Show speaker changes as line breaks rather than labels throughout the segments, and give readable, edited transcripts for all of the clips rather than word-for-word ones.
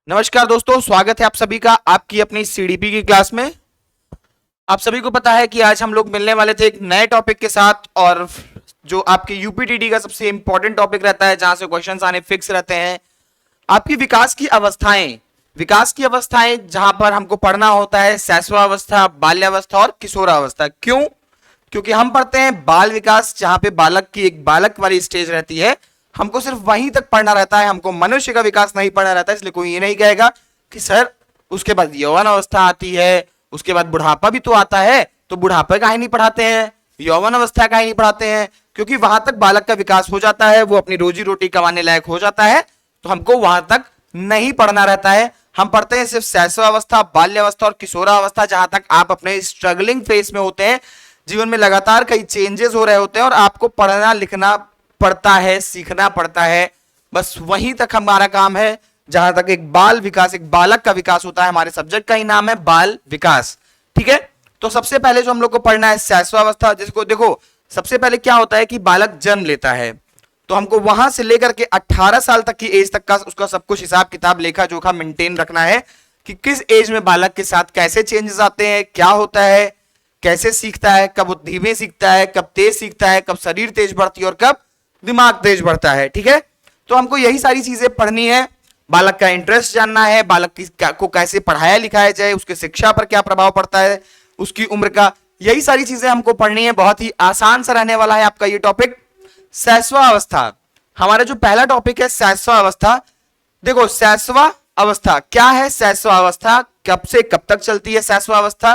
नमस्कार दोस्तों, स्वागत है आप सभी का आपकी अपनी सीडीपी की क्लास में। आप सभी को पता है कि आज हम लोग मिलने वाले थे एक नए टॉपिक के साथ, और जो आपके यूपीटीटी का सबसे इंपॉर्टेंट टॉपिक रहता है, जहां से क्वेश्चंस आने फिक्स रहते हैं, आपकी विकास की अवस्थाएं। विकास की अवस्थाएं जहां पर हमको पढ़ना होता है शैशवावस्था, बाल्यावस्था और किशोरावस्था। क्यों? क्योंकि हम पढ़ते हैं बाल विकास, जहां पे बालक की एक बालक वाली स्टेज रहती है, हमको सिर्फ वहीं तक पढ़ना रहता है, हमको मनुष्य का विकास नहीं पढ़ना रहता है। इसलिए कोई ये नहीं कहेगा कि सर उसके बाद यौवन अवस्था आती है, उसके बाद बुढ़ापा भी तो आता है, तो बुढ़ापे का ही नहीं पढ़ाते हैं, यौवन अवस्था का ही नहीं पढ़ाते हैं, क्योंकि वहां तक बालक का विकास हो जाता है, वो अपनी रोजी रोटी कमाने लायक हो जाता है, तो हमको वहां तक नहीं पढ़ना रहता है। हम पढ़ते हैं सिर्फ शैशवावस्था, बाल्यावस्था और किशोरावस्था, जहां तक आप अपने स्ट्रगलिंग फेस में होते हैं, जीवन में लगातार कई चेंजेस हो रहे होते हैं और आपको पढ़ना लिखना पड़ता है, सीखना पड़ता है। बस वहीं तक हमारा काम है, जहां तक एक बाल विकास, एक बालक का विकास होता है। हमारे सब्जेक्ट का ही नाम है बाल विकास। ठीक है, तो सबसे पहले जो हम लोग को पढ़ना है शैशवावस्था, जिसको देखो सबसे पहले क्या होता है कि बालक जन्म लेता है, तो हमको वहां से लेकर के 18 साल तक की एज तक का उसका सब कुछ हिसाब किताब लेखा जोखा मेंटेन रखना है कि किस एज में बालक के साथ कैसे चेंजेस आते हैं, क्या होता है, कैसे सीखता है, कब वो धीमे सीखता है, कब तेज सीखता है, कब शरीर तेज बढ़ती है और कब दिमाग तेज बढ़ता है। ठीक है, तो हमको यही सारी चीजें पढ़नी है। बालक का इंटरेस्ट जानना है, को कैसे पढ़ाया लिखाया जाए, उसके शिक्षा पर क्या प्रभाव पड़ता है, उसकी उम्र का, यही सारी चीजें हमको पढ़नी है। बहुत ही आसान सा रहने वाला है आपका ये टॉपिक शैशवा अवस्था। हमारा जो पहला टॉपिक है शैशवा अवस्था। देखो शैशवा अवस्था क्या है, शैशवा अवस्था कब से कब तक चलती है शैशवा अवस्था।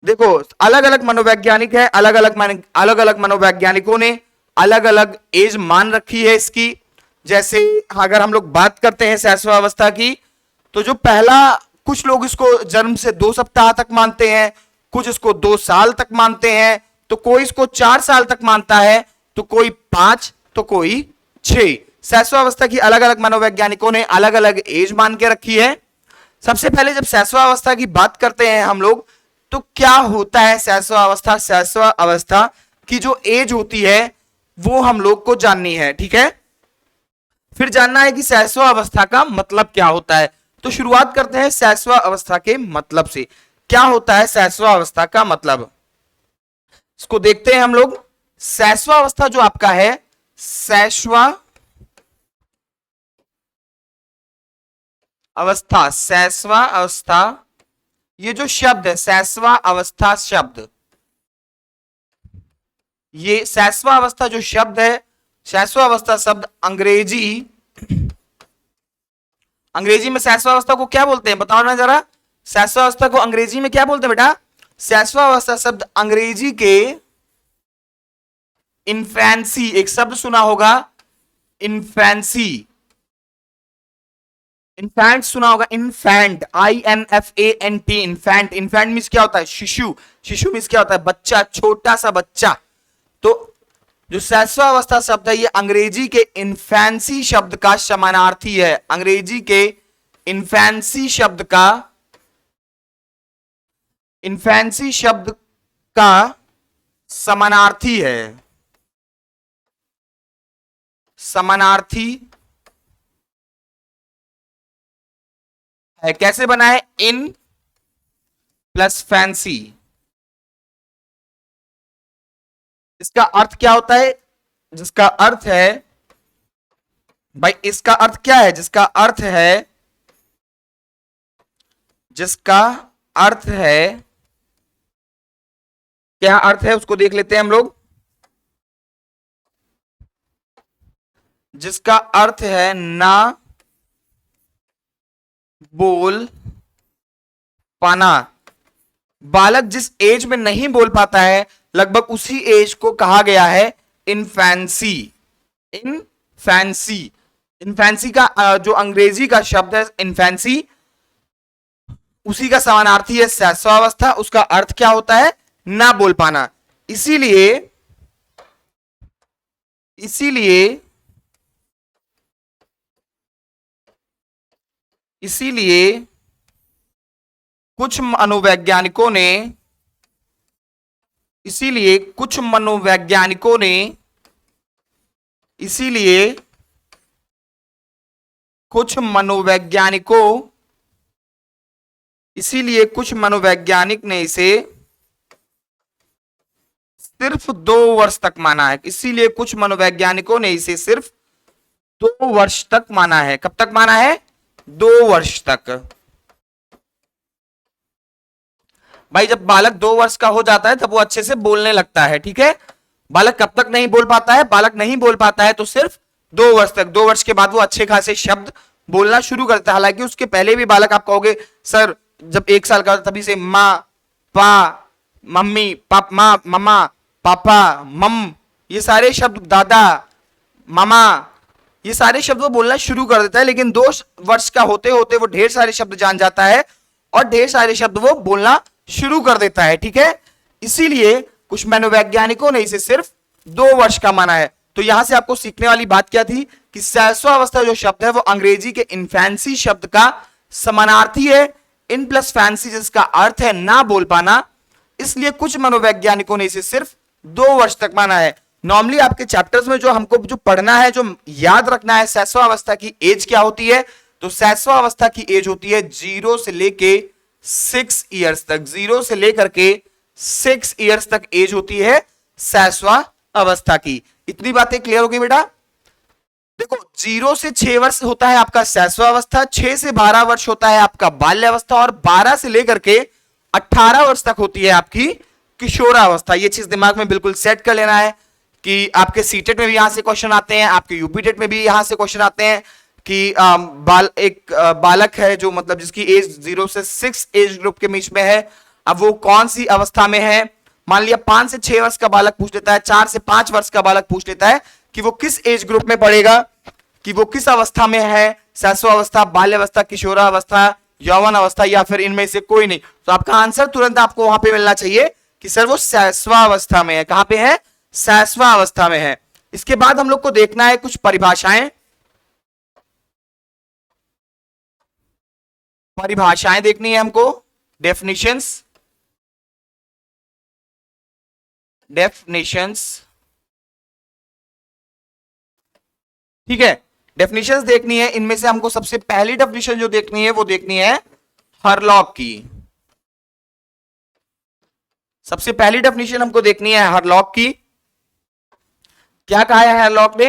देखो अलग अलग मनोवैज्ञानिक है, अलग अलग मनोवैज्ञानिकों ने अलग अलग एज मान रखी है इसकी। जैसे अगर हम लोग बात करते हैं शैशवावस्था की, तो जो पहला, कुछ लोग इसको जन्म से 2 सप्ताह तक मानते हैं, कुछ इसको 2 साल तक मानते हैं, तो कोई इसको 4 साल तक मानता है, तो कोई 5, तो कोई 6। शैशवावस्था की अलग अलग मनोवैज्ञानिकों ने अलग अलग एज मान के रखी है। सबसे पहले जब शैशवावस्था की बात करते हैं हम लोग, तो क्या होता है शैशवावस्था। शैशवावस्था की जो एज होती है वो हम लोग को जाननी है। ठीक है, फिर जानना है कि शैशवावस्था का मतलब क्या होता है। तो शुरुआत करते हैं शैशवावस्था के मतलब से। क्या होता है शैशवावस्था का मतलब, इसको देखते हैं हम लोग। शैशवावस्था जो आपका है, शैशवा अवस्था, शैशवा अवस्था, ये जो शब्द है शैशवा अवस्था शब्द, ये शैशवा अवस्था जो शब्द है, शैशवा अवस्था शब्द अंग्रेजी में शैशवा अवस्था को क्या बोलते हैं, बताओ ना जरा। शैशवा अवस्था को अंग्रेजी में क्या बोलते हैं बेटा? शैशवा अवस्था शब्द अंग्रेजी के इन्फेंसी, एक शब्द सुना होगा इन्फेंसी, इन्फेंट सुना होगा, infant, INFANT, infant. Infant means क्या होता है? शिशु। शिशु मीन्स क्या होता है? बच्चा, छोटा सा बच्चा। तो जो शैशवावस्था शब्द है, ये अंग्रेजी के इन्फेंसी शब्द का समानार्थी है। अंग्रेजी के इन्फेंसी शब्द का, इन्फेंसी शब्द का समानार्थी है। समानार्थी है। कैसे बना है? In plus fancy. इसका अर्थ क्या होता है? जिसका अर्थ है भाई, इसका अर्थ क्या है? जिसका अर्थ है, जिसका अर्थ है, क्या अर्थ है उसको देख लेते हैं हम लोग। जिसका अर्थ है ना बोल पाना। बालक जिस एज में नहीं बोल पाता है, लगभग उसी एज को कहा गया है इनफैंसी। इनफैंसी, इनफैंसी का जो अंग्रेजी का शब्द है इनफैंसी, उसी का समानार्थी है शैशवावस्था। उसका अर्थ क्या होता है? ना बोल पाना। इसीलिए इसीलिए इसीलिए कुछ मनोवैज्ञानिकों ने इसीलिए कुछ मनोवैज्ञानिकों ने इसीलिए कुछ मनोवैज्ञानिकों इसीलिए कुछ मनोवैज्ञानिक ने इसे सिर्फ 2 वर्ष तक माना है। इसीलिए कुछ मनोवैज्ञानिकों ने इसे सिर्फ 2 वर्ष तक माना है। कब तक माना है? 2 वर्ष तक। भाई जब बालक 2 वर्ष का हो जाता है तब वो अच्छे से बोलने लगता है, ठीक है। बालक कब तक नहीं बोल पाता है? बालक नहीं बोल पाता है तो सिर्फ 2 वर्ष तक। 2 वर्ष के बाद वो अच्छे खासे शब्द बोलना शुरू करता है। हालांकि उसके पहले भी बालक, आप कहोगे सर जब 1 साल का तभी से माँ, पा, मम्मी, पाप, माँ, मम्मा, पापा, मम, ये सारे शब्द, दादा, मामा, ये सारे शब्द वो बोलना शुरू कर देता है। लेकिन 2 वर्ष का होते होते वो ढेर सारे शब्द जान जाता है और ढेर सारे शब्द वो बोलना शुरू कर देता है, ठीक है। इसीलिए कुछ मनोवैज्ञानिकों ने इसे सिर्फ 2 वर्ष का माना है। तो यहां से आपको सीखने वाली बात क्या थी कि शैशवावस्था जो शब्द है वो अंग्रेजी के इन्फेंसी शब्द का समानार्थी है। इन प्लस फैंसी जिसका अर्थ है ना बोल पाना। इसलिए कुछ मनोवैज्ञानिकों ने इसे सिर्फ 2 वर्ष तक माना है। नॉर्मली आपके चैप्टर्स में जो हमको जो पढ़ना है, जो याद रखना है, शैशवावस्था की एज क्या होती है, तो शैशवावस्था की एज होती है 0 से लेके 6 ईयर्स तक। 0 से लेकर के 6 ईयर्स तक एज होती है शैशवावस्था की। इतनी बातें क्लियर होगी बेटा? देखो 0 से 6 वर्ष होता है आपका शैशवावस्था, 6 से 12 वर्ष होता है आपका बाल्यावस्था और 12 से लेकर के 18 वर्ष तक होती है आपकी किशोरावस्था। ये चीज दिमाग में बिल्कुल सेट कर लेना है कि आपके सीटेट में भी यहां से क्वेश्चन आते हैं, आपके यूपीटेट में भी यहां से क्वेश्चन आते हैं कि एक बालक है जो मतलब जिसकी एज 0 से 6 एज ग्रुप के बीच में है, अब वो कौन सी अवस्था में है। मान लिया 5 से 6 वर्ष का बालक पूछ लेता है, 4 से 5 वर्ष का बालक पूछ लेता है कि वो किस एज ग्रुप में पड़ेगा, कि वो किस अवस्था में है, शैशवावस्था, बाल्यावस्था, किशोरावस्था, यौवन अवस्था या फिर इनमें से कोई नहीं। तो आपका आंसर तुरंत आपको वहां पे मिलना चाहिए कि सर वो शैशवावस्था में है। कहां पे है? शैशवावस्था में है। इसके बाद हम लोग को देखना है कुछ परिभाषाएं। परिभाषाएं देखनी है हमको, डेफिनेशंस। ठीक है, डेफिनेशंस देखनी है। इनमें से हमको सबसे पहली डेफिनेशन जो देखनी है वो देखनी है हरलॉक की। सबसे पहली डेफिनेशन हमको देखनी है हरलॉक की। क्या कहा है हरलॉक ने?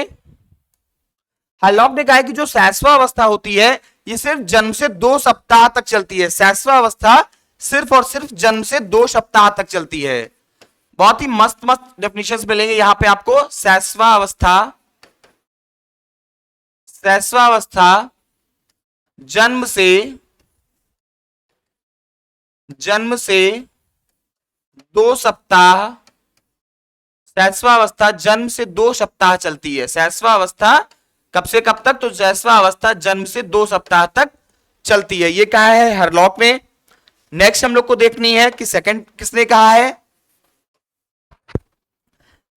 हरलॉक ने कहा है कि जो शैशवावस्था होती है ये सिर्फ जन्म से 2 सप्ताह तक चलती है। शैशवावस्था सिर्फ और सिर्फ जन्म से 2 सप्ताह तक चलती है। बहुत ही मस्त मस्त डेफिनेशंस मिलेंगे यहां पे आपको। शैशवावस्था जन्म से 2 सप्ताह, शैशवावस्था जन्म से 2 सप्ताह चलती है। शैशवावस्था कब से कब तक? तो शैशवावस्था जन्म से 2 सप्ताह तक चलती है। ये कहा है हरलॉक ने। नेक्स्ट हम लोग को देखनी है कि सेकंड किसने कहा है।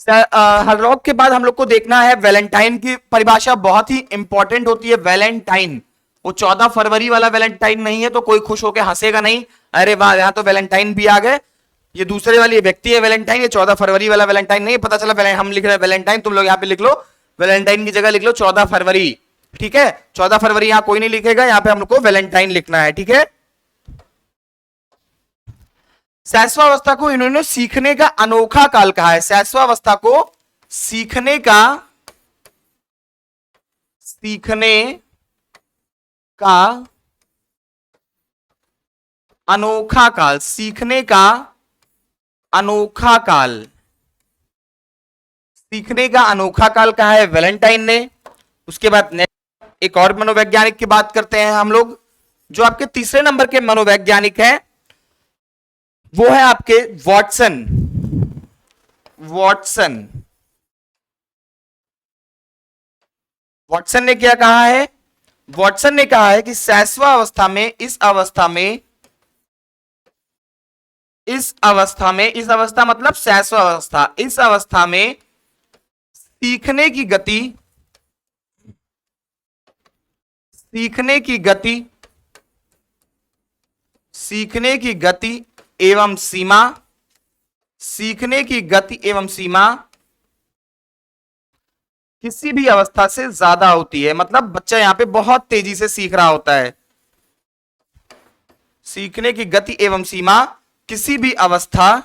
हरलॉक के बाद हम लोग को देखना है वैलेंटाइन की परिभाषा। बहुत ही इंपॉर्टेंट होती है वैलेंटाइन। वो 14 फरवरी वाला वैलेंटाइन नहीं है तो कोई खुश होकर हंसेगा नहीं, अरे वाह यहां तो वैलेंटाइन भी आ गए। ये दूसरे वाली व्यक्ति है वैलेंटाइन, ये 14 फरवरी वाला वैलेंटाइन नहीं है। पता चला हम लिख रहे हैं वैलेंटाइन, तुम लोग यहां पे लिख लो वैलेंटाइन की जगह लिख लो 14 फरवरी। ठीक है, 14 फरवरी यहां कोई नहीं लिखेगा, यहां पे हम लोग को वैलेंटाइन लिखना है। ठीक है, शैशवावस्था को इन्होंने सीखने का अनोखा काल कहा है। शैशवावस्था को सीखने का अनोखा काल, सीखने का अनोखा काल, सीखने का अनोखा काल कहा है वैलेंटाइन ने। उसके बाद एक और मनोवैज्ञानिक की बात करते हैं हम लोग। जो आपके तीसरे नंबर के मनोवैज्ञानिक हैं वो है आपके वॉटसन। वॉटसन ने क्या कहा है? वॉटसन ने कहा है कि शैशवावस्था में, इस अवस्था मतलब शैशवावस्था, इस अवस्था में सीखने की गति एवं सीमा किसी भी अवस्था से ज्यादा होती है, मतलब बच्चा यहां पे बहुत तेजी से सीख रहा होता है। सीखने की गति एवं सीमा किसी भी अवस्था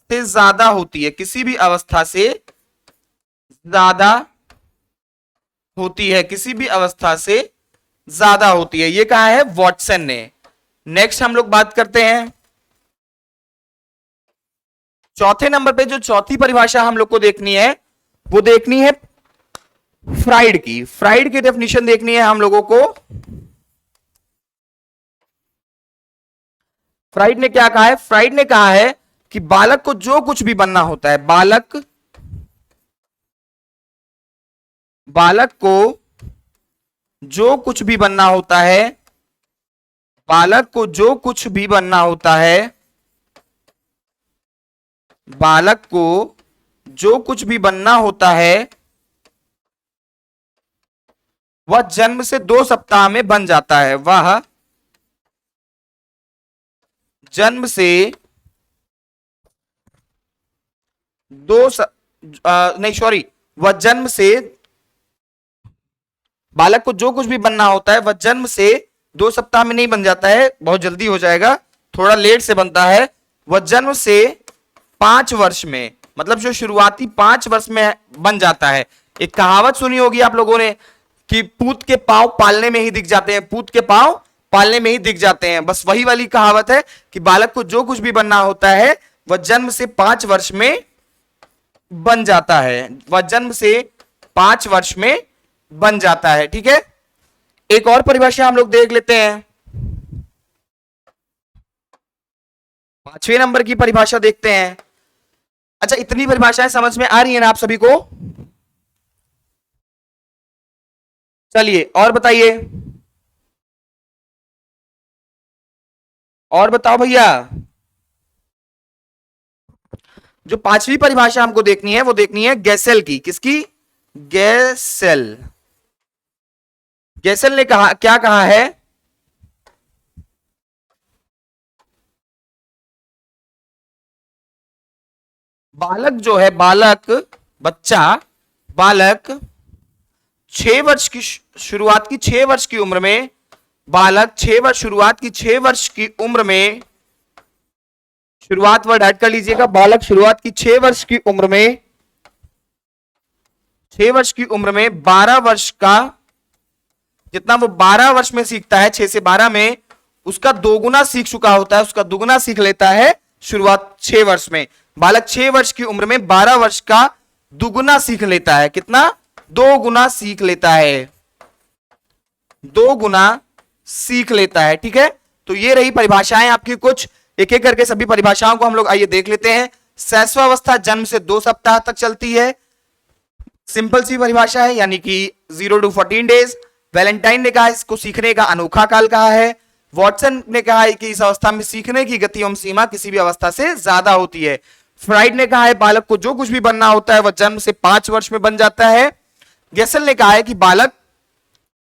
से ज्यादा होती है, किसी भी अवस्था से ज्यादा होती है, किसी भी अवस्था से ज्यादा होती है। ये कहा है वॉटसन ने। नेक्स्ट हम लोग बात करते हैं चौथे नंबर पे। जो चौथी परिभाषा हम लोग को देखनी है वो देखनी है फ्राइड की। फ्राइड की डेफिनेशन देखनी है हम लोगों को। फ्राइड ने क्या कहा है? फ्राइड ने कहा है कि बालक को जो कुछ भी बनना होता है, बालक को जो कुछ भी बनना होता है, बालक को जो कुछ भी बनना होता है, बालक को जो कुछ भी बनना होता है वह जन्म से 2 सप्ताह में बन जाता है। वह जन्म से वह जन्म से बालक को जो कुछ भी बनना होता है वह जन्म से 2 सप्ताह में नहीं बन जाता है, बहुत जल्दी हो जाएगा, थोड़ा लेट से बनता है। वह जन्म से 5 वर्ष में, मतलब जो शुरुआती 5 वर्ष में बन जाता है। एक कहावत सुनी होगी आप लोगों ने कि पूत के पांव पालने में ही दिख जाते हैं, पूत के पांव पालने में ही दिख जाते हैं। बस वही वाली कहावत है कि बालक को जो कुछ भी बनना होता है वह जन्म से 5 वर्ष में बन जाता है, वह जन्म से 5 वर्ष में बन जाता है। ठीक है, एक और परिभाषा हम लोग देख लेते हैं। 5वें नंबर की परिभाषा देखते हैं। अच्छा, इतनी परिभाषाएं समझ में आ रही है ना आप सभी को? चलिए और बताइए, और बताओ भैया। जो 5वीं परिभाषा हमको देखनी है वो देखनी है गैसेल की। किसकी? गैसेल। गैसेल ने कहा, क्या कहा है? बालक जो है, बालक 6 वर्ष की शुरुआत की 6 वर्ष की उम्र में, बालक 6 वर्ष शुरुआत की 6 वर्ष की उम्र में, शुरुआत वर्ड ऐड कर लीजिएगा, बालक शुरुआत की 6 वर्ष की उम्र में, 6 वर्ष की उम्र में 12 वर्ष का, जितना वो 12 वर्ष में सीखता है, 6 से 12 में, उसका दोगुना सीख चुका होता है, उसका दुगुना सीख लेता है शुरुआत 6 वर्ष में। बालक 6 वर्ष की उम्र में 12 वर्ष का दुगुना सीख लेता है। कितना? 2 गुना सीख लेता है, 2 गुना सीख लेता है। ठीक है, तो ये रही परिभाषाएं आपकी कुछ। एक एक करके सभी परिभाषाओं को हम लोग आइए देख लेते हैं। शैशवावस्था जन्म से 2 सप्ताह तक चलती है, सिंपल सी परिभाषा है, यानी कि 0 to 14 डेज। वैलेंटाइन ने कहा इसको सीखने का अनोखा काल कहा है। वॉटसन ने कहा है कि इस अवस्था में सीखने की गति एवं सीमा किसी भी अवस्था से ज्यादा होती है। फ्राइड ने कहा है बालक को जो कुछ भी बनना होता है वह जन्म से 5 वर्ष में बन जाता है। गैसेल ने कहा है कि बालक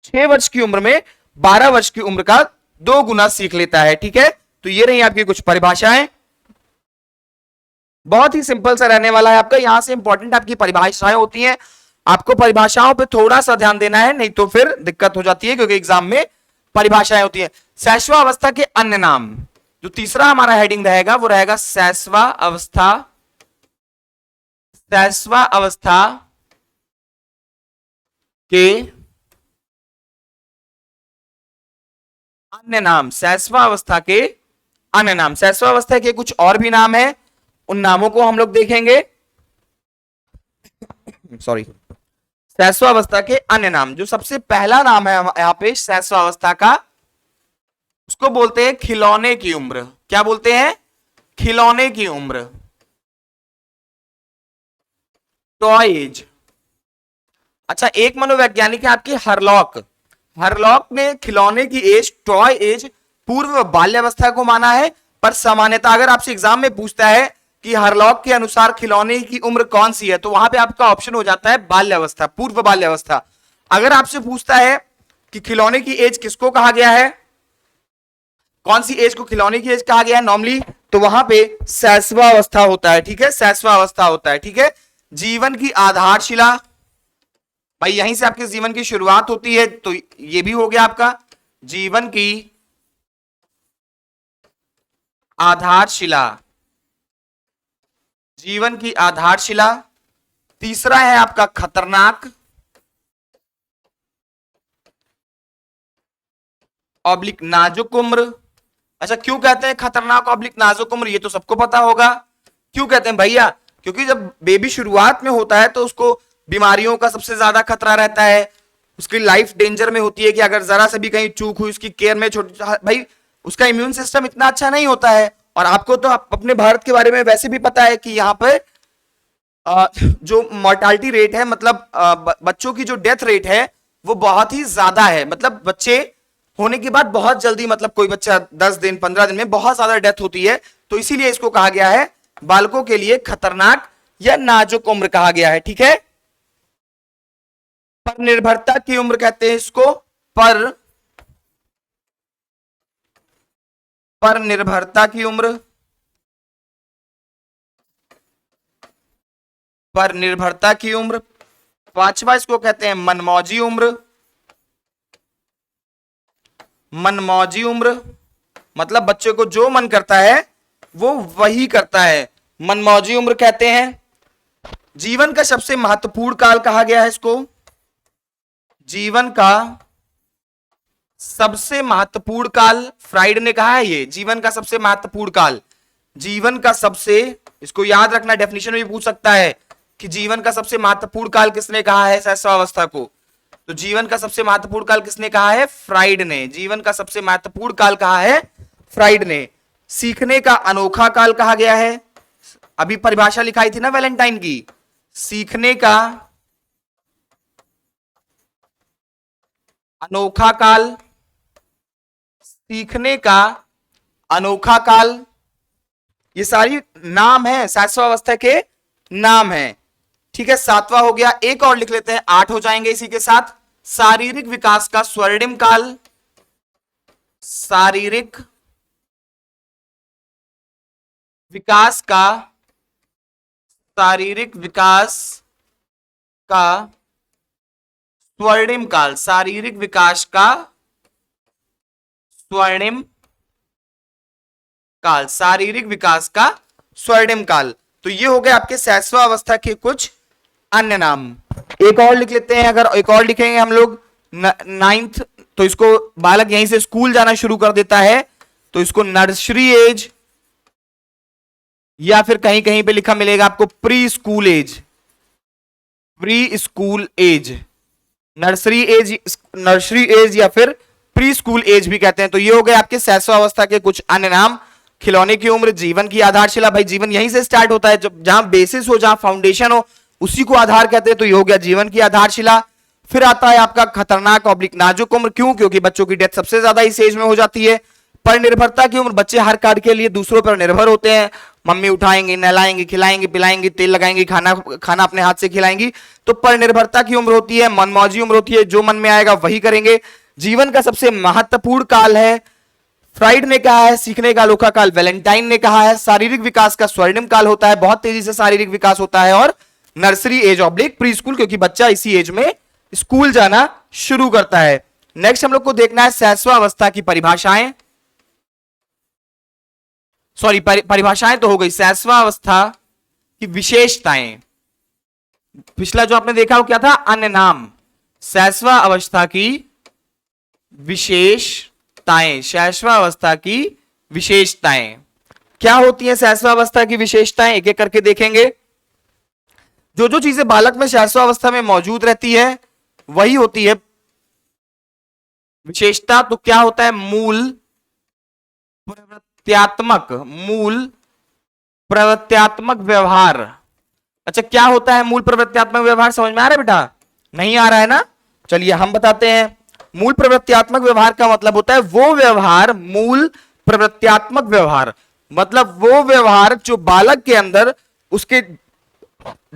6 वर्ष की उम्र में 12 वर्ष की उम्र का 2 गुना सीख लेता है। ठीक है, तो ये रही आपकी कुछ परिभाषाएं। बहुत ही सिंपल सा रहने वाला है आपका। यहां से इंपॉर्टेंट आपकी परिभाषाएं होती हैं, आपको परिभाषाओं पे थोड़ा सा ध्यान देना है, नहीं तो फिर दिक्कत हो जाती है, क्योंकि एग्जाम में परिभाषाएं होती है। शैशवावस्था के अन्य नाम, जो तीसरा हमारा हेडिंग रहेगा वो रहेगा शैशवावस्था। शैशवावस्था के अन्य नाम, शैशवावस्था के अन्य नाम। शैशवावस्था के कुछ और भी नाम है, उन नामों को हम लोग देखेंगे। सॉरी, शैशवावस्था के अन्य नाम। जो सबसे पहला नाम है यहां पे शैशवावस्था का, उसको बोलते हैं खिलौने की उम्र। क्या बोलते हैं? खिलौने की उम्र, टॉय एज। अच्छा, एक मनोवैज्ञानिक है आपके हरलॉक। हरलॉक ने खिलौने की एज, टॉय एज, पूर्व बाल्यावस्था को माना है। पर सामान्यतः अगर आपसे एग्जाम में पूछता है कि हरलॉक के अनुसार खिलौने की उम्र कौन सी है, तो वहां पे आपका ऑप्शन हो जाता है बाल्यावस्था, पूर्व बाल्यावस्था। अगर आपसे पूछता है कि खिलौने की एज किसको कहा गया है, कौन सी एज को खिलौने की एज कहा गया है, नॉर्मली तो वहां पे शैशवावस्था होता है, ठीक है, शैशवावस्था होता है, ठीक है। जीवन की आधारशिला, भाई यहीं से आपके जीवन की शुरुआत होती है, तो ये भी हो गया आपका जीवन की आधारशिला, जीवन की आधारशिला। तीसरा है आपका खतरनाक ऑब्लिक नाजुक उम्र। अच्छा, क्यों कहते हैं खतरनाक ऑब्लिक नाजुक उम्र, ये तो सबको पता होगा। क्यों कहते हैं भैया? क्योंकि जब बेबी शुरुआत में होता है तो उसको बीमारियों का सबसे ज्यादा खतरा रहता है, उसकी लाइफ डेंजर में होती है कि अगर जरा से भी कहीं चूक हुई उसकी केयर में, छोटी भाई उसका इम्यून सिस्टम इतना अच्छा नहीं होता है। और आपको तो अपने भारत के बारे में वैसे भी पता है कि यहाँ पे जो मोर्टालिटी रेट है, मतलब बच्चों की जो डेथ रेट है वो बहुत ही ज्यादा है। मतलब बच्चे होने के बाद बहुत जल्दी, मतलब कोई बच्चा 10 दिन 15 दिन में बहुत ज्यादा डेथ होती है। तो इसीलिए इसको कहा गया है बालकों के लिए खतरनाक या नाजुक उम्र कहा गया है, ठीक है। पर निर्भरता की उम्र कहते हैं इसको, पर निर्भरता की उम्र, पर निर्भरता की उम्र। पांचवा इसको कहते हैं मनमौजी उम्र, मनमौजी उम्र, मतलब बच्चे को जो मन करता है वो वही करता है, मनमौजी उम्र कहते हैं। जीवन का सबसे महत्वपूर्ण काल कहा गया है इसको, जीवन का सबसे महत्वपूर्ण काल, फ्राइड ने कहा है ये जीवन का सबसे महत्वपूर्ण काल। जीवन का सबसे, इसको याद रखना, डेफिनेशन में भी पूछ सकता है कि जीवन का सबसे महत्वपूर्ण काल किसने कहा है शैशवावस्था को। तो जीवन का सबसे महत्वपूर्ण काल किसने कहा है? फ्राइड ने। जीवन का सबसे महत्वपूर्ण काल कहा है फ्राइड ने। सीखने का अनोखा काल कहा गया है, अभी परिभाषा लिखाई थी ना वैलेंटाइन की, सीखने का अनोखा काल, सीखने का अनोखा काल, ये सारी नाम है शैशवावस्था के, नाम है, ठीक है। सातवां हो गया, एक और लिख लेते हैं, 8 हो जाएंगे इसी के साथ। शारीरिक विकास का स्वर्णिम काल, शारीरिक विकास का, शारीरिक विकास का स्वर्णिम काल, शारीरिक विकास का स्वर्णिम काल, शारीरिक विकास का स्वर्णिम काल। तो ये हो गए आपके शैशवावस्था के कुछ अन्य नाम। एक और लिख लेते हैं, अगर एक और लिखेंगे हम लोग 9th, तो इसको बालक यहीं से स्कूल जाना शुरू कर देता है, तो इसको नर्सरी एज, या फिर कहीं कहीं पे लिखा मिलेगा आपको preschool age, preschool age, nursery age, nursery age या फिर प्री स्कूल एज भी कहते हैं। तो ये हो गए आपके शैशवावस्था के कुछ अन्य नाम। खिलौने की उम्र, जीवन की आधारशिला, भाई जीवन यहीं से स्टार्ट होता है, जब जहां बेसिस हो, जहां फाउंडेशन हो, उसी को आधार कहते हैं। तो ये हो गया जीवन की आधारशिला। फिर आता है आपका खतरनाक ऑब्लिक नाजुक उम्र, क्यों? क्योंकि बच्चों की डेथ सबसे ज्यादा इस एज में हो जाती है। पर निर्भरता की उम्र, बच्चे हर कार्य के लिए दूसरों पर निर्भर होते हैं, मम्मी उठाएंगे, नहलाएंगे, खिलाएंगे, पिलाएंगे, तेल लगाएंगे, खाना अपने हाथ से खिलाएंगी, तो पर निर्भरता की उम्र होती है। मनमौजी उम्र होती है, जो मन में आएगा वही करेंगे। जीवन का सबसे महत्वपूर्ण काल है, फ्राइड ने कहा है। सीखने का अनोखा काल, वैलेंटाइन ने कहा है। शारीरिक विकास का स्वर्णिम काल होता है, बहुत तेजी से शारीरिक विकास होता है। और nursery age oblique preschool, क्योंकि बच्चा इसी एज में स्कूल जाना शुरू करता है। नेक्स्ट हम लोग को देखना है शैशवावस्था की परिभाषाएं, सॉरी परिभाषाएं तो हो गई, शैशवावस्था की विशेषताएं। पिछला जो आपने देखा वो क्या था? अन्य नाम। शैशवावस्था की विशेषताएं, शैशवावस्था की विशेषताएं क्या होती हैं? शैशवावस्था की विशेषताएं एक एक करके देखेंगे। जो जो चीजें बालक में शैशवावस्था में मौजूद रहती है वही होती है विशेषता। तो क्या होता है? मूल प्रवृत्त्यात्मक, मूल प्रवृत्त्यात्मक व्यवहार। अच्छा, क्या होता है मूल प्रवृत्त्यात्मक व्यवहार? समझ में आ रहा है बेटा? नहीं आ रहा है ना? चलिए हम बताते हैं। मूल प्रवृत्त्यात्मक व्यवहार का मतलब होता है वो व्यवहार, मूल प्रवृत्त्यात्मक व्यवहार मतलब वो व्यवहार जो बालक के अंदर उसके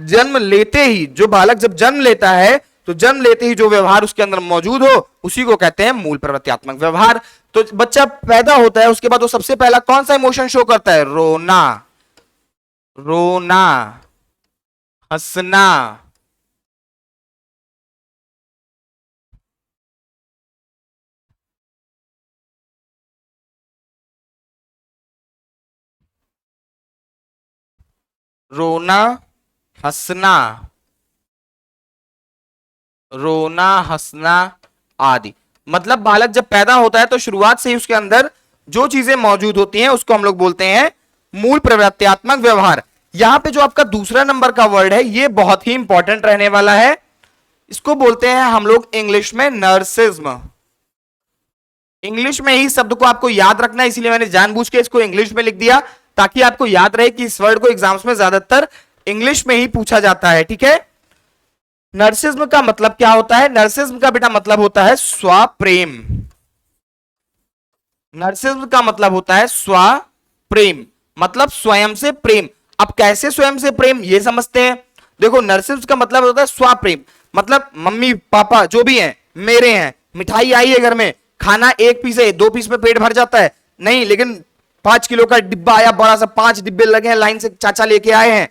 जन्म लेते ही, जो बालक जब जन्म लेता है तो जन्म लेते ही जो व्यवहार उसके अंदर मौजूद हो उसी को कहते हैं मूल प्रवृत्त्यात्मक व्यवहार। तो बच्चा पैदा होता है, उसके बाद वो सबसे पहला कौन सा इमोशन शो करता है? रोना, रोना, हंसना, रोना, हंसना, रोना, हंसना आदि। मतलब बालक जब पैदा होता है तो शुरुआत से ही उसके अंदर जो चीजें मौजूद होती हैं उसको हम लोग बोलते हैं मूल प्रवृत्त्यात्मक व्यवहार। यहां पे जो आपका दूसरा नंबर का वर्ड है ये बहुत ही इंपॉर्टेंट रहने वाला है। इसको बोलते हैं हम लोग इंग्लिश में नर्सिज्म। इंग्लिश में ही शब्द को आपको याद रखना है, इसीलिए मैंने जानबूझ के इसको इंग्लिश में लिख दिया ताकि आपको याद रहे कि इस वर्ड को एग्जाम्स में ज्यादातर इंग्लिश में ही पूछा जाता है। ठीक है, नर्सिज्म का मतलब क्या होता है? नर्सिज्म का बेटा मतलब होता है स्वप्रेम। नर्सिज्म का मतलब होता है स्वप्रेम, मतलब स्वयं से प्रेम। अब कैसे स्वयं से प्रेम ये समझते हैं। देखो, नर्सिज्म का मतलब होता है स्वप्रेम, मतलब मम्मी पापा जो भी हैं मेरे हैं, मिठाई आई है घर में, खाना एक पीस है, 2 पीस में पेट भर जाता है नहीं, लेकिन 5 किलो का डिब्बा आया बड़ा सा, 5 डिब्बे लगे हैं लाइन से, चाचा लेके आए हैं,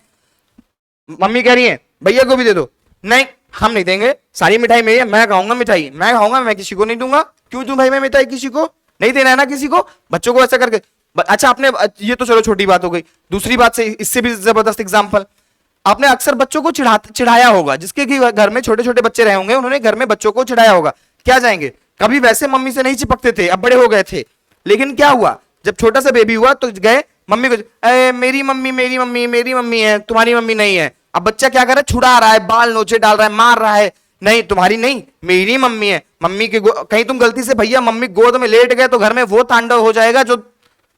मम्मी कह रही है भैया को भी दे दो, नहीं हम नहीं देंगे, सारी मिठाई मेरी है, मैं खाऊंगा मिठाई, मैं खाऊंगा, मैं किसी को नहीं दूंगा। क्यों दूं भाई मैं मिठाई? किसी को नहीं देना है ना, किसी को। बच्चों को ऐसा करके अच्छा आपने, ये तो चलो छोटी बात हो गई। दूसरी बात से इससे भी जबरदस्त एग्जांपल, आपने अक्सर बच्चों को चिढ़ाया होगा, जिसके घर में छोटे छोटे बच्चे रहे होंगे, उन्होंने घर में बच्चों को चिढ़ाया होगा। क्या जाएंगे, कभी वैसे मम्मी से नहीं चिपकते थे, अब बड़े हो गए थे, लेकिन क्या हुआ, जब छोटा सा बेबी हुआ तो गए मम्मी को, मेरी मम्मी मेरी मम्मी मेरी मम्मी है, तुम्हारी मम्मी नहीं है। अब बच्चा क्या कर रहा है, छुड़ा रहा है, बाल नोचे डाल रहा है, मार रहा है, नहीं तुम्हारी नहीं मेरी मम्मी है। मम्मी के कहीं तुम गलती से भैया मम्मी गोद में लेट गए तो घर में वो तांडव हो जाएगा जो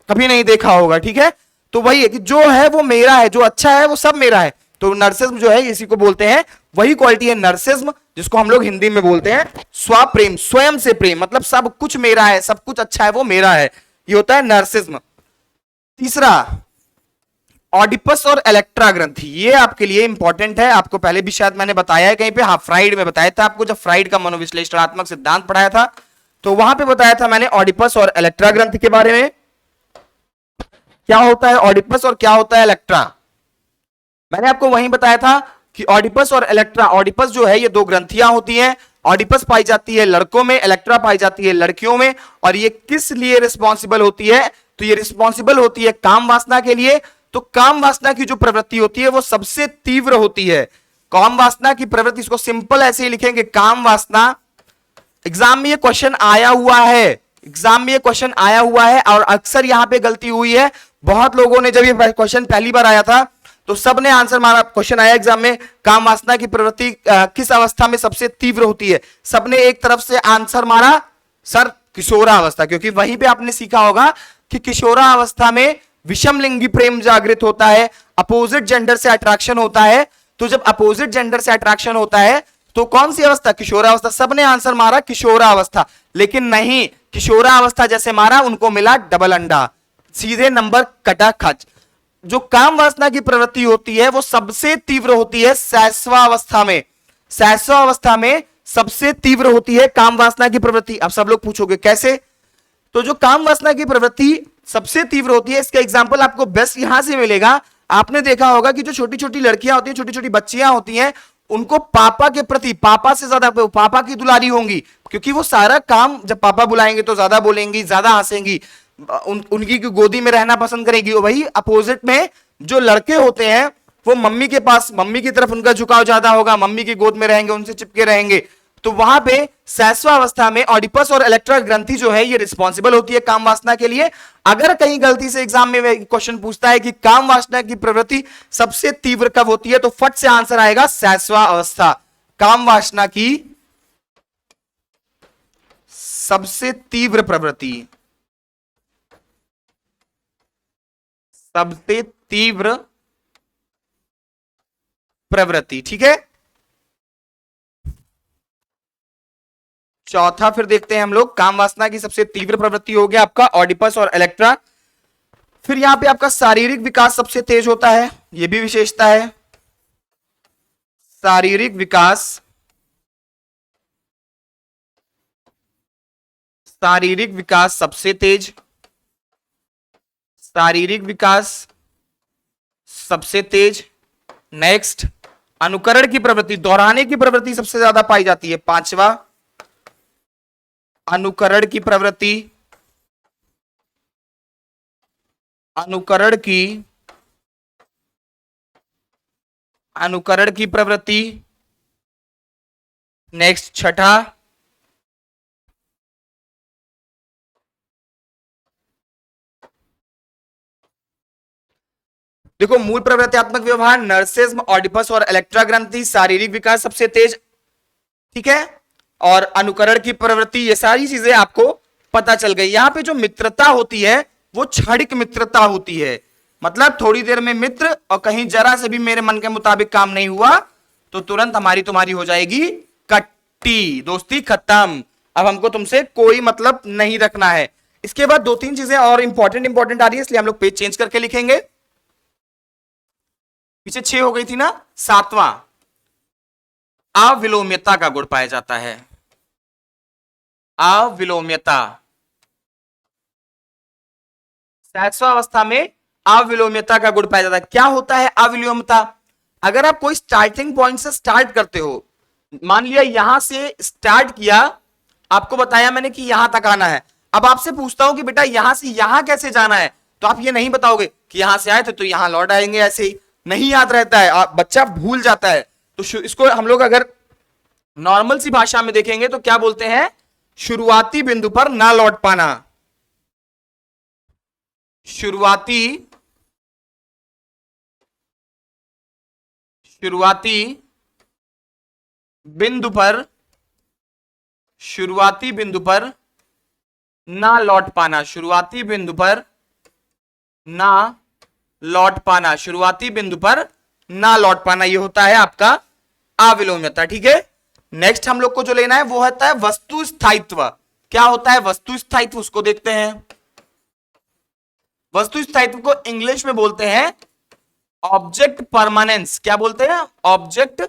कभी नहीं देखा होगा। ठीक है, तो वही है कि जो है वो मेरा है, जो अच्छा है वो सब मेरा है। तो नर्सिज्म जो है इसी को बोलते हैं, वही क्वालिटी है नर्सिज्म, जिसको हम लोग हिंदी में बोलते हैं स्वप्रेम, स्वयं से प्रेम, मतलब सब कुछ मेरा है, सब कुछ अच्छा है वो मेरा है, ये होता है नर्सिज्म। तीसरा, ऑडिपस और इलेक्ट्रा ग्रंथि, ये आपके लिए इंपॉर्टेंट है, आपको पहले भी शायद मैंने बताया है कहीं पे, हाँ फ्राइड में बताया था आपको, जब फ्राइड का मनोविश्लेषणात्मक सिद्धांत पढ़ाया था तो वहां पे बताया था मैंने ऑडिपस और इलेक्ट्रा ग्रंथि के बारे में। क्या होता है ऑडिपस और क्या होता है इलेक्ट्रा, मैंने आपको वहीं बताया था कि ऑडिपस और इलेक्ट्रा, ऑडिपस जो है ये 2 ग्रंथियां होती हैं, ऑडिपस पाई जाती है लड़कों में, इलेक्ट्रा पाई जाती है लड़कियों में। और ये किस लिए रिस्पॉन्सिबल होती है, तो ये रिस्पॉन्सिबल होती है काम वासना के लिए। तो काम वासना की जो प्रवृत्ति होती है वो सबसे तीव्र होती है, काम वासना की प्रवृत्ति, इसको सिंपल ऐसे ही लिखेंगे काम वासना। एग्जाम में ये क्वेश्चन आया हुआ है, एग्जाम में ये क्वेश्चन आया हुआ है, और अक्सर यहां पे गलती हुई है, बहुत लोगों ने जब ये क्वेश्चन पहली बार आया था तो सबने आंसर मारा, क्वेश्चन आया एग्जाम में काम वासना की प्रवृत्ति किस अवस्था में सबसे तीव्र होती है, सबने एक तरफ से आंसर मारा सर किशोरावस्था, क्योंकि वहीं पे आपने सीखा होगा कि किशोरावस्था में विषम लिंगी प्रेम जागृत होता है, अपोजिट जेंडर से अट्रैक्शन होता है। तो जब अपोजिट जेंडर से अट्रैक्शन होता है तो कौन सी अवस्था, किशोरावस्था। सबने आंसर मारा किशोरावस्था, लेकिन नहीं, किशोरावस्था जैसे मारा उनको मिला डबल अंडा, सीधे नंबर कटा खच। जो काम वासना की प्रवृत्ति होती है वो सबसे तीव्र होती है शैशवावस्था में, शैशवावस्था में सबसे तीव्र होती है काम वासना की प्रवृत्ति। अब सब लोग पूछोगे कैसे, तो जो काम वासना की प्रवृत्ति सबसे तीव्र होती है, इसका एग्जांपल आपको बेस्ट यहां से मिलेगा। आपने देखा होगा कि जो छोटी छोटी लड़कियां होती हैं, छोटी छोटी बच्चियां होती हैं, उनको पापा के प्रति, पापा से ज्यादा पापा की दुलारी होंगी, क्योंकि वो सारा काम जब पापा बुलाएंगे तो ज्यादा बोलेंगी, ज्यादा हंसेंगी, उनकी गोदी में रहना पसंद करेगी। वही अपोजिट में जो लड़के होते हैं वो मम्मी के पास, मम्मी की तरफ उनका झुकाव ज्यादा होगा, मम्मी की गोद में रहेंगे, उनसे चिपके रहेंगे। तो वहां पे शैशवावस्था में ऑडिपस और इलेक्ट्रा ग्रंथि जो है ये रिस्पॉन्सिबल होती है काम वासना के लिए। अगर कहीं गलती से एग्जाम में क्वेश्चन पूछता है कि काम वासना की प्रवृत्ति सबसे तीव्र कब होती है, तो फट से आंसर आएगा शैशवावस्था। काम वासना की सबसे तीव्र प्रवृत्ति, सबसे तीव्र प्रवृत्ति। ठीक है, चौथा फिर देखते हैं हम लोग, काम वासना की सबसे तीव्र प्रवृत्ति हो गया आपका ऑडिपस और इलेक्ट्रा। फिर यहां पे आपका शारीरिक विकास सबसे तेज होता है, यह भी विशेषता है, शारीरिक विकास शारीरिक विकास सबसे तेज, शारीरिक विकास सबसे तेज। नेक्स्ट, अनुकरण की प्रवृत्ति, दोहराने की प्रवृत्ति सबसे ज्यादा पाई जाती है। पांचवा, अनुकरण की प्रवृत्ति, अनुकरण की प्रवृत्ति। नेक्स्ट, छठा, देखो मूल प्रवृत्त्यात्मक व्यवहार, नर्सिज्म, ऑडिपस और इलेक्ट्रा ग्रंथि, शारीरिक विकास सबसे तेज, ठीक है, और अनुकरण की प्रवृत्ति, ये सारी चीजें आपको पता चल गई। यहां पे जो मित्रता होती है वो क्षणिक मित्रता होती है, मतलब थोड़ी देर में मित्र, और कहीं जरा से भी मेरे मन के मुताबिक काम नहीं हुआ तो तुरंत हमारी तुम्हारी हो जाएगी कट्टी, दोस्ती खत्म, अब हमको तुमसे कोई मतलब नहीं रखना है। इसके बाद दो तीन चीजें और इंपॉर्टेंट आ रही है, इसलिए हम लोग पेज चेंज करके लिखेंगे। पीछे 6 हो गई थी ना, 7वां, अविलोम्यता का गुण पाया जाता है। अविलोम्यता, सहस्रावस्था में अविलोम्यता का गुण पाया जाता है। क्या होता है अविलोम्यता? अगर आप कोई स्टार्टिंग पॉइंट से स्टार्ट करते हो, मान लिया यहां से स्टार्ट किया, आपको बताया मैंने कि यहां तक आना है, अब आपसे पूछता हूं कि बेटा यहां से यहां कैसे जाना है, तो आप ये नहीं बताओगे कि यहां से आए थे तो यहां लौट आएंगे, ऐसे ही नहीं याद रहता है, बच्चा भूल जाता है। तो इसको हम लोग अगर नॉर्मल सी भाषा में देखेंगे तो क्या बोलते हैं? शुरुआती बिंदु पर ना लौट पाना, शुरुआती बिंदु पर ना लौट पाना, शुरुआती बिंदु पर ना लौट पाना, शुरुआती बिंदु पर ना लौट पाना, ये होता है आपका अविलोम्यता, ठीक है। नेक्स्ट हम लोग को जो लेना है वो होता है वस्तु स्थायित्व। क्या होता है वस्तु स्थायित्व, उसको देखते हैं। वस्तु स्थायित्व को इंग्लिश में बोलते हैं ऑब्जेक्ट परमानेंस। क्या बोलते हैं? Object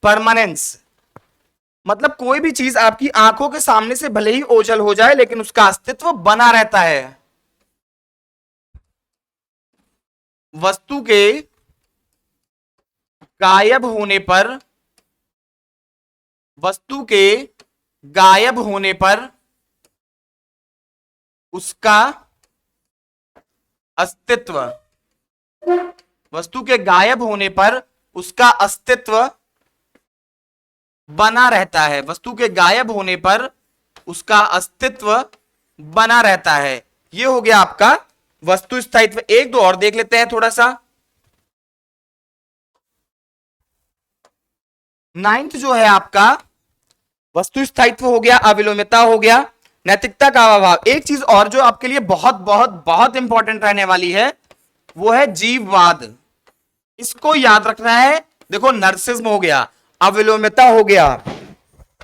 permanence. मतलब कोई भी चीज आपकी आंखों के सामने से भले ही ओझल हो जाए लेकिन उसका अस्तित्व बना रहता है। वस्तु के गायब होने पर, वस्तु के गायब होने पर उसका अस्तित्व, वस्तु के गायब होने पर उसका अस्तित्व बना रहता है, वस्तु के गायब होने पर उसका अस्तित्व बना रहता है। यह हो गया आपका वस्तु स्थायित्व। एक दो और देख लेते हैं थोड़ा सा। 9th जो है आपका वस्तु स्थायित्व हो गया, अविलोम्यता हो गया, नैतिकता का अभाव। एक चीज और जो आपके लिए बहुत बहुत बहुत इंपॉर्टेंट रहने वाली है वो है जीववाद। इसको याद रखना है। देखो नर्सिज्म हो गया, अविलोम्यता हो गया,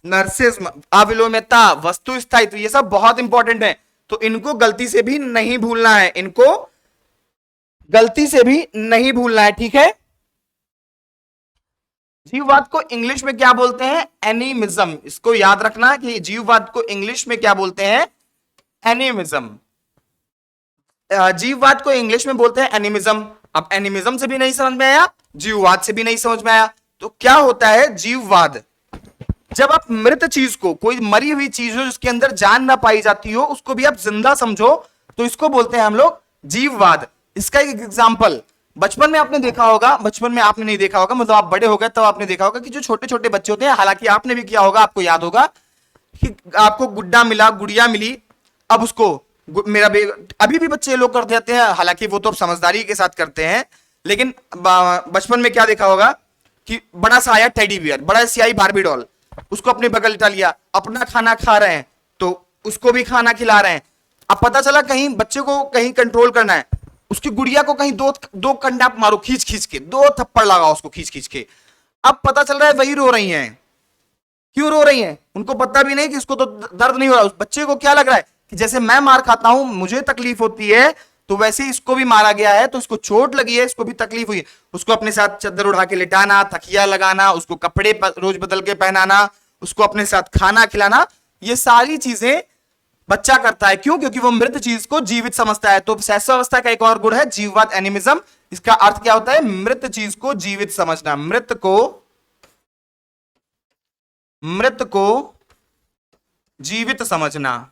नर्सिज्म, अविलोम्यता, वस्तु स्थायित्व, ये सब बहुत इंपॉर्टेंट है, तो इनको गलती से भी नहीं भूलना है, इनको गलती से भी नहीं भूलना है, ठीक है। जीववाद को इंग्लिश में क्या बोलते हैं? एनिमिज्म। इसको याद रखना कि जीववाद को इंग्लिश में क्या बोलते हैं? एनिमिज्म। जीववाद को इंग्लिश में बोलते हैं एनिमिज्म। अब एनिमिज्म से भी नहीं समझ में आया, जीववाद से भी नहीं समझ में आया, तो क्या होता है जीववाद? जब आप मृत चीज को, कोई मरी हुई चीज हो जिसके अंदर जान ना पाई जाती हो, उसको भी आप जिंदा समझो, तो इसको बोलते हैं हम लोग जीववाद। इसका एक एग्जांपल बचपन में आपने देखा होगा, बचपन में आपने नहीं देखा होगा, मतलब आप बड़े हो गए तब आपने देखा होगा कि जो छोटे छोटे बच्चे होते हैं, हालांकि आपने भी किया होगा, आपको याद होगा कि आपको गुड्डा मिला, गुड़िया मिली, अब उसको अभी भी बच्चे लोग कर देते हैं, हालांकि वो तो समझदारी के साथ करते हैं, लेकिन बचपन में क्या देखा होगा कि बड़ा सा आया टेडी बियर, बड़ा सी आई बारबी डॉल, उसको अपने बगल लिटा लिया, अपना खाना खा रहे हैं तो उसको भी खाना खिला रहे हैं। अब पता चला कहीं बच्चे को कहीं कंट्रोल करना है, उसकी गुड़िया को कहीं दो कंडा मारो, खींच खींच के, 2 थप्पड़ लगाओ उसको खींच खींच के। अब पता चल रहा है वही रो रही हैं। क्यों रो रही हैं? उनको पता भी नहीं कि उसको तो दर्द नहीं हो रहा। उस बच्चे को क्या लग रहा है कि जैसे मैं मार खाता हूं, मुझे तकलीफ होती है, तो वैसे ही इसको भी मारा गया है, तो इसको चोट लगी है, इसको भी तकलीफ हुई है। उसको अपने साथ चादर उड़ा के लिटाना, तकिया लगाना, उसको कपड़े रोज बदल के पहनाना, उसको अपने साथ खाना खिलाना, ये सारी चीजें बच्चा करता है। क्यों? क्योंकि वो मृत चीज को जीवित समझता है। तो शैशवावस्था का एक और गुण है जीववाद, एनिमिज्म। इसका अर्थ क्या होता है? मृत चीज को जीवित समझना, मृत को जीवित समझना,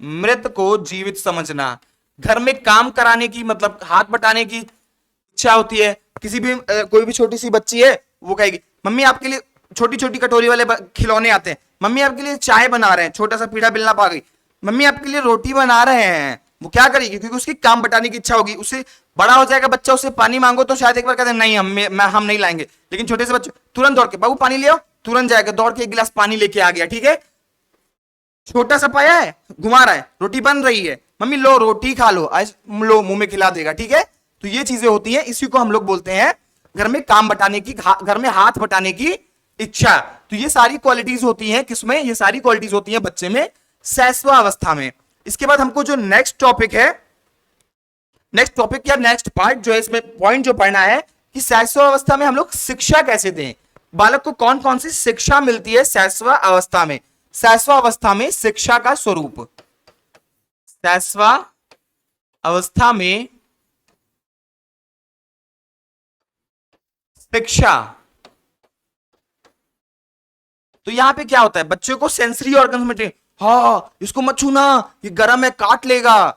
मृत को जीवित समझना। घर में काम कराने की, मतलब हाथ बटाने की इच्छा होती है। किसी भी कोई भी छोटी सी बच्ची है, वो कहेगी मम्मी आपके लिए, छोटी छोटी कटोरी वाले खिलौने आते हैं, मम्मी आपके लिए चाय बना रहे हैं, छोटा सा पीढ़ा बिलना पा गई, मम्मी आपके लिए रोटी बना रहे हैं। वो क्या करेगी? क्योंकि उसकी काम बटाने की इच्छा होगी। उससे बड़ा हो जाएगा बच्चा, उससे पानी मांगो तो शायद एक बार कहते हैं नहीं हम नहीं लाएंगे। लेकिन छोटे से बच्चे तुरंत दौड़ के बाबू पानी ले आओ, तुरंत जाएगा दौड़ के, एक गिलास पानी लेके आ गया। ठीक है, छोटा सा पाया है, घुमा रहा है, रोटी बन रही है, मम्मी लो रोटी खा लो, आज लो, मुंह में खिला देगा। ठीक है, तो ये चीजें होती हैं, इसी को हम लोग बोलते हैं घर में काम बटाने की, घर में हाथ बटाने की इच्छा। तो ये सारी क्वालिटीज होती हैं किसमें? ये सारी क्वालिटीज होती हैं बच्चे में शैशवावस्था में। इसके बाद हमको जो नेक्स्ट टॉपिक या नेक्स्ट पार्ट जो है, इसमें पॉइंट जो पढ़ना है कि शैशवावस्था में हम लोग शिक्षा कैसे दें, बालक को कौन कौन सी शिक्षा मिलती है शैशवावस्था में। शैशवावस्था में शिक्षा का स्वरूप, शैशवावस्था में शिक्षा। तो यहां पे क्या होता है? बच्चे को सेंसरी ऑर्गन में, हाँ इसको मत छूना, ये गर्म है काट लेगा।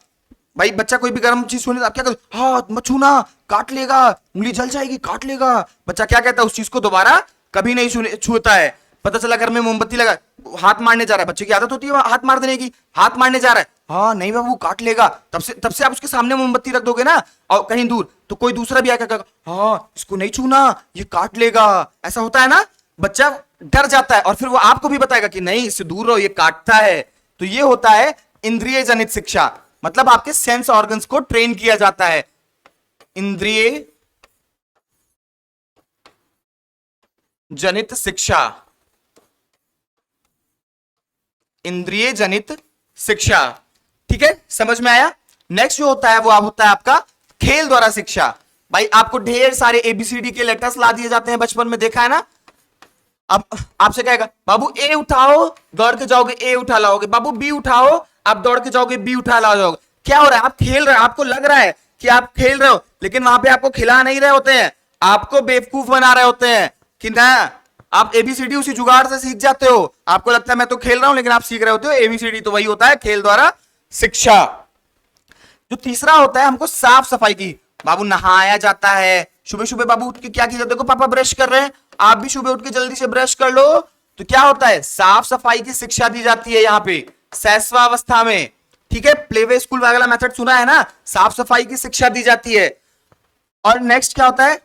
भाई बच्चा कोई भी गर्म चीज सुने तो आप क्या करते? हाँ मत छूना, काट लेगा, उंगली जल जाएगी, काट लेगा। बच्चा क्या कहता है? उस चीज को दोबारा कभी नहीं छूता है। पता चला घर में मोमबत्ती लगा, हाथ मारने जा रहा है, बच्चे की आदत होती है हाथ मार देने की, हाथ मारने जा रहा है, हाँ नहीं बाबू काट लेगा। तब से आप उसके सामने मोमबत्ती रख दोगे ना, और कहीं दूर, तो कोई दूसरा भी आकर हाँ इसको नहीं छूना, ये काट लेगा। ऐसा होता है ना, बच्चा डर जाता है और फिर वो आपको भी बताएगा कि नहीं इससे दूर रहो, ये काटता है। तो ये होता है इंद्रिय जनित शिक्षा, मतलब आपके सेंस ऑर्गन्स को ट्रेन किया जाता है। इंद्रिय जनित शिक्षा, इंद्रिय जनित शिक्षा। ठीक है, समझ में आया? नेक्स्ट जो होता है वो होता है आपका खेल द्वारा शिक्षा। भाई आपको ढेर सारे एबीसीडी के लेटर्स ला दिए जाते हैं बचपन में, देखा है ना। अब आपसे कहेगा बाबू ए उठाओ, दौड़ के जाओगे ए उठा लाओगे, बाबू बी उठाओ, आप दौड़ के जाओगे बी उठा लाओगे। क्या हो रहा है? आप खेल रहे हो, आपको लग रहा है कि आप खेल रहे हो, लेकिन वहां पे आपको खिला नहीं रहे होते हैं, आपको बेवकूफ बना रहे होते हैं कि ना आप एबीसीडी उसी जुगाड़ से सीख जाते हो। आपको लगता है मैं तो खेल रहा हूं, लेकिन आप सीख रहे होते हो एबीसीडी। तो वही होता है खेल द्वारा शिक्षा। जो तीसरा होता है हमको साफ सफाई की। बाबू नहाया जाता है, सुबह सुबह बाबू उठ के क्या किया जाता है? देखो पापा ब्रश कर रहे हैं, आप भी सुबह उठ के जल्दी से ब्रश कर लो। तो क्या होता है? साफ सफाई की शिक्षा दी जाती है यहाँ पे शैशवावस्था में। ठीक है, प्लेवे स्कूल वाला मेथड सुना है ना, साफ सफाई की शिक्षा दी जाती है। और नेक्स्ट क्या होता है?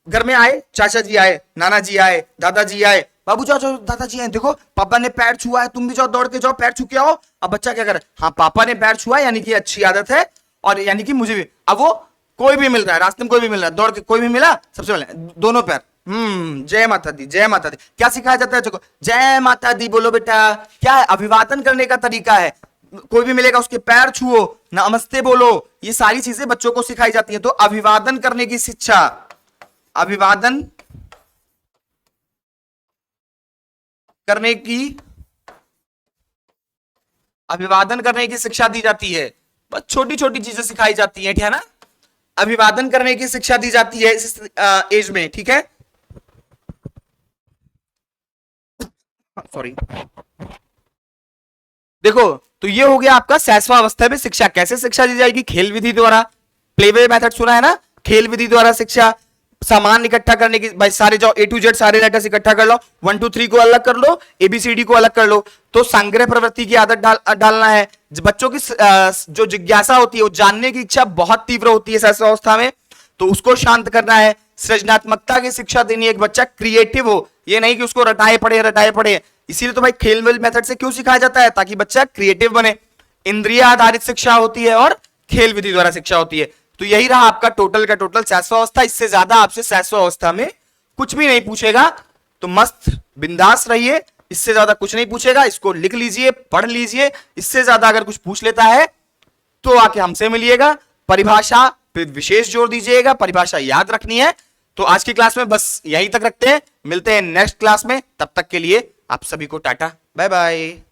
घर में आए, चाचा जी आए, नाना जी आए, दादाजी आए, बाबू जाओ जाओ दादाजी आए, देखो पापा ने पैर छुआ है, तुम भी जाओ दौड़ के जाओ पैर छू के आओ। अब बच्चा क्या करे? हाँ पापा ने पैर छुआ यानी कि अच्छी आदत है, और यानी कि मुझे भी। अब वो कोई भी मिल रहा है, रास्ते में कोई भी मिल रहा है, दौड़ के कोई भी मिला, सबसे पहले दोनों पैर, जय माता दी, जय माता दी। क्या सिखाया जाता है बच्चों को? जय माता दी बोलो बेटा। क्या है? अभिवादन करने का तरीका है। कोई भी मिलेगा उसके पैर छुओ, नमस्ते बोलो, ये सारी चीजें बच्चों को सिखाई जाती है। तो अभिवादन करने की शिक्षा, अभिवादन करने की शिक्षा दी जाती है। बस छोटी छोटी चीजें सिखाई जाती है, ठीक है ना। अभिवादन करने की शिक्षा दी जाती है इस एज में। ठीक है, सॉरी। देखो, तो ये हो गया आपका शैशवावस्था में शिक्षा। कैसे शिक्षा दी जाएगी? खेल विधि द्वारा। प्लेवे मेथड सुना है ना, खेल विधि द्वारा शिक्षा। सामान इकट्ठा करने की, भाई सारे जाओ A to Z सारे लेटर्स इकट्ठा कर लो, 1 2 3 को अलग कर लो, ABCD को अलग कर लो। तो संग्रह प्रवृत्ति की आदत डालना है। बच्चों की जो जिज्ञासा होती है, वो जानने की इच्छा बहुत तीव्र होती है शैशवावस्था में, तो उसको शांत करना है। सृजनात्मकता की शिक्षा देनी है, एक बच्चा क्रिएटिव हो, ये नहीं कि उसको रटाए पड़े। इसीलिए तो भाई खेल मेथड से क्यों सिखाया जाता है? ताकि बच्चा क्रिएटिव बने। इंद्रिय आधारित शिक्षा होती है और खेल विधि द्वारा शिक्षा होती है। तो यही रहा आपका टोटल का टोटल शैशवावस्था। इससे ज्यादा आपसे शैशवावस्था में कुछ भी नहीं पूछेगा, तो मस्त बिंदास रहिए, इससे ज्यादा कुछ नहीं पूछेगा। इसको लिख लीजिए, पढ़ लीजिए। इससे ज्यादा अगर कुछ पूछ लेता है तो आके हमसे मिलिएगा। परिभाषा पे विशेष जोर दीजिएगा, परिभाषा याद रखनी है। तो आज की क्लास में बस यहीं तक रखते हैं, मिलते हैं नेक्स्ट क्लास में। तब तक के लिए आप सभी को टाटा बाय बाय।